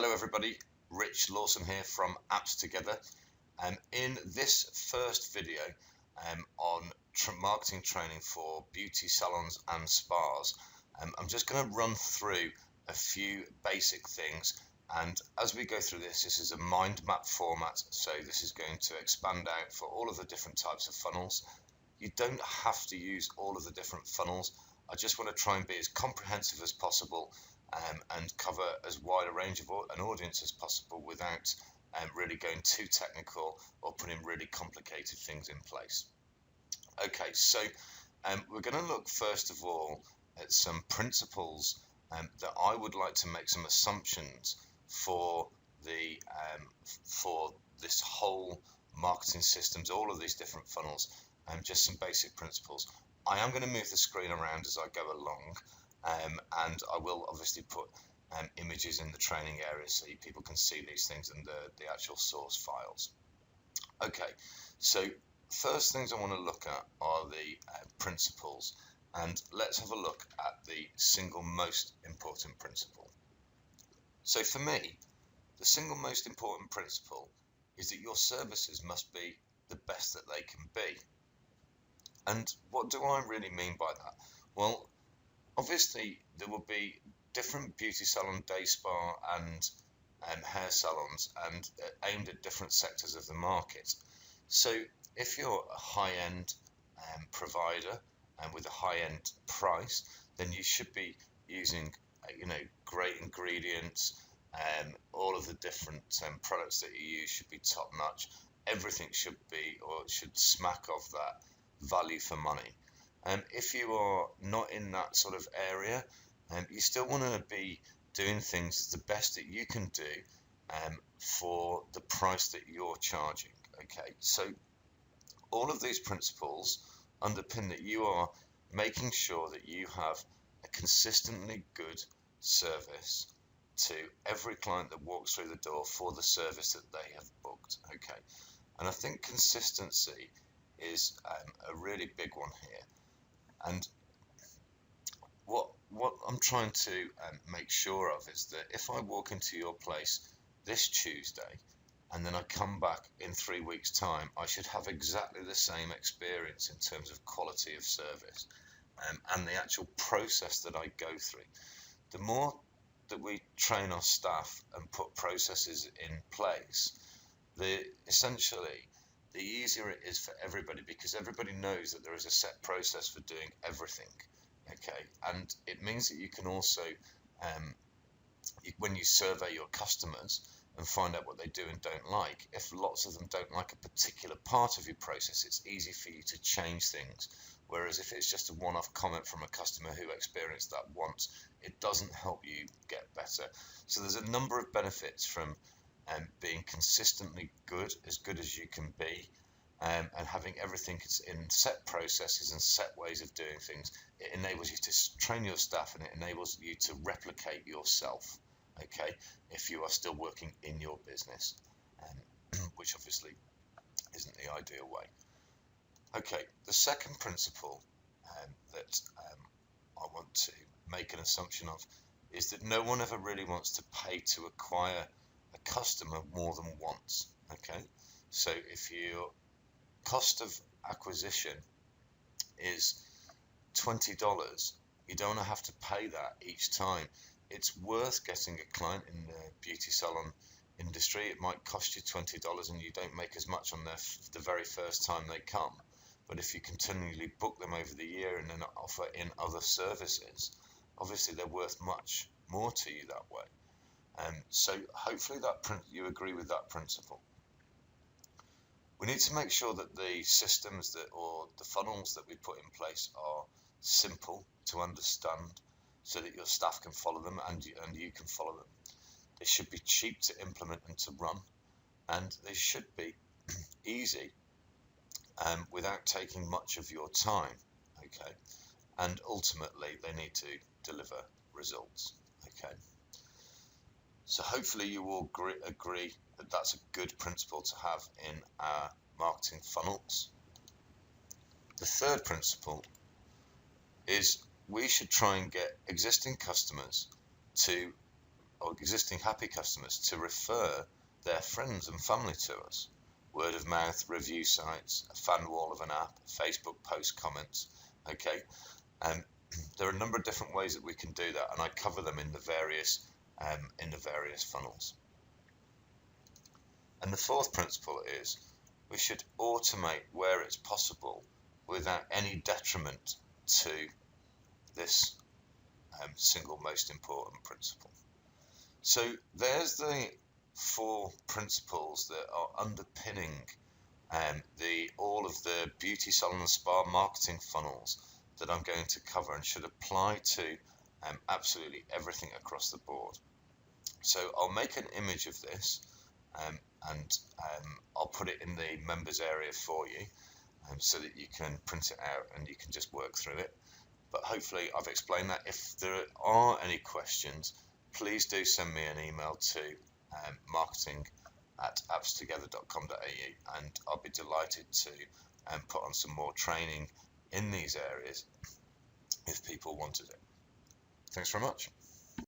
Hello everybody, Rich Lawson here from Apps Together. In this first video on marketing training for beauty salons and spas, I'm just going to run through a few basic things, and as we go through this is a mind map format, so this is going to expand out for all of the different types of funnels. You don't have to use all of the different funnels. I just want to try and be as comprehensive as possible and cover as wide a range of an audience as possible without really going too technical or putting really complicated things in place. Okay, so we're going to look first of all at some principles that I would like to make some assumptions for this whole marketing systems, all of these different funnels, just some basic principles. I am going to move the screen around as I go along, and I will obviously put images in the training area so people can see these things and the actual source files. Okay, so first things I want to look at are the principles, and let's have a look at the single most important principle. So for me, the single most important principle is that your services must be the best that they can be. And what do I really mean by that? Well, obviously there will be different beauty salon, day spa and hair salons and aimed at different sectors of the market. So if you're a high-end provider and with a high-end price, then you should be using great ingredients, all of the different products that you use should be top-notch. Everything should be, or should smack of that value for money. If you are not in that sort of area, you still want to be doing things the best that you can do for the price that you're charging. Okay, so all of these principles underpin that you are making sure that you have a consistently good service to every client that walks through the door for the service that they have booked. Okay, and I think consistency is a really big one here. And what I'm trying to make sure of is that if I walk into your place this Tuesday and then I come back in 3 weeks' time, I should have exactly the same experience in terms of quality of service and the actual process that I go through. The more that we train our staff and put processes in place, essentially the easier it is for everybody, because everybody knows that there is a set process for doing everything. Okay, and it means that you can also, when you survey your customers and find out what they do and don't like, if lots of them don't like a particular part of your process, it's easy for you to change things. Whereas if it's just a one-off comment from a customer who experienced that once, it doesn't help you get better. So there's a number of benefits from being consistently good as you can be, and having everything in set processes and set ways of doing things. It enables you to train your staff, and it enables you to replicate yourself, okay, if you are still working in your business, which obviously isn't the ideal way. Okay, the second principle that I want to make an assumption of is that no one ever really wants to pay to acquire a customer more than once. Okay, so if your cost of acquisition is $20, you don't have to pay that each time. It's worth getting a client in the beauty salon industry. It might cost you $20 and you don't make as much on the very first time they come. But if you continually book them over the year and then offer in other services, obviously they're worth much more to you that way. So hopefully you agree with that principle. We need to make sure that the systems or the funnels that we put in place are simple to understand so that your staff can follow them and you can follow them. They should be cheap to implement and to run, and they should be easy without taking much of your time. Okay, and ultimately they need to deliver results. Okay. So hopefully you all agree that that's a good principle to have in our marketing funnels. The third principle is we should try and get existing customers to or existing happy customers to refer their friends and family to us. Word of mouth, review sites, a fan wall of an app, Facebook post comments. Okay, there are a number of different ways that we can do that, and I cover them in the various funnels. And the fourth principle is we should automate where it's possible without any detriment to this single most important principle. So there's the four principles that are underpinning all of the beauty, salon and spa marketing funnels that I'm going to cover, and should apply to absolutely everything across the board. So I'll make an image of this and I'll put it in the members area for you so that you can print it out and you can just work through it. But hopefully I've explained that. If there are any questions, please do send me an email to marketing@appstogether.com.au, and I'll be delighted to put on some more training in these areas if people wanted it. Thanks very much.